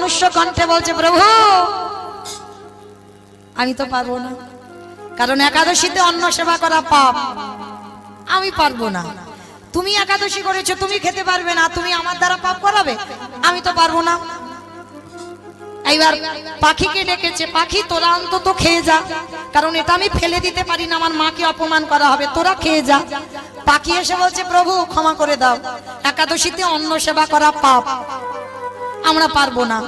রুদ্ধ কণ্ঠে বলছে, প্রভু আমি তো পারবো না, কারণ একাদশীতে অন্ন সেবা করা পাপ, আমি পারবো না। তুমি একাদশী করেছো, তুমি খেতে পারবে না, তুমি আমার দ্বারা পাপ করাবে, আমি তো পারবো না। এইবার পাখিকে ডেকেছে, পাখি তোরা অন্তত খেয়ে যা, কারণ এটা আমি ফেলে দিতে পারি না, আমার মাকে অপমান করা হবে, তোরা খেয়ে যা। পাখি এসে বলছে, প্রভু ক্ষমা করে দাও, একাদশীতে অন্ন সেবা করা পাপ, আমরা পারবো না।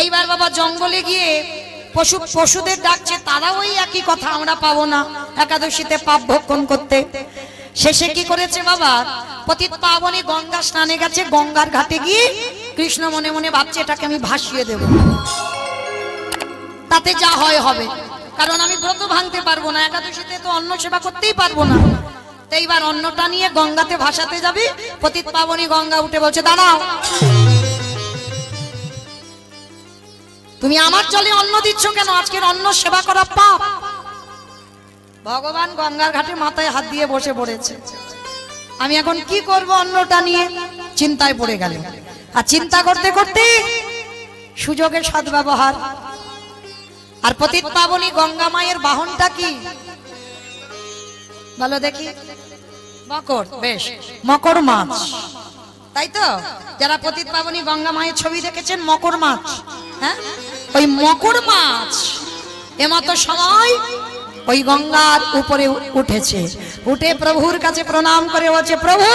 এইবার বাবা জঙ্গলে গিয়ে পশুদের ডাকছে, তারা ওই একই কথা, আমরা পাবো না একাদশীতে পাপ ভক্ষণ করতে। শেষে কি করেছে বাবা, পতিত পাবনী গঙ্গা স্নানে গেছে, গঙ্গার ঘাটে গিয়ে কৃষ্ণ মনে মনে ভাবছে এটাকে আমি ভাসিয়ে দেব, তাতে যা হয় হবে, কারণ আমি ব্রত ভাঙতে পারবো না, একাদশীতে তো অন্ন সেবা করতেই পারবো না। তো এইবার অন্নটা নিয়ে গঙ্গাতে ভাসাতে যাবে, পতিত পাবনী গঙ্গা উঠে বলছে, দাঁড়াও, তুমি আমার জলে অন্ন দিচ্ছ কেন? আজকের অন্ন সেবা করা পাপ। ভগবান গঙ্গার ঘাটে মাথায় হাত দিয়ে বসে পড়েছে, আমি এখন কি করব অন্নটা নিয়ে, চিন্তায় পড়ে গেল। আর চিন্তা করতে করতে সুযোগের সদ্ব্যবহার। আর পতিত পাবনী গঙ্গা মায়ের বাহনটা কি বলো দেখি? মকর। বেশ, মকর মাছ, তাই তো? যারা পতিত পাবনী গঙ্গা মায়ের ছবি দেখেছেন, মকর মাছ, হ্যাঁ, ওই মকর মাছ এমতো সময় ওই গঙ্গার উপরে উঠেছে, উঠে প্রভুর কাছে প্রণাম করে বলছে, প্রভু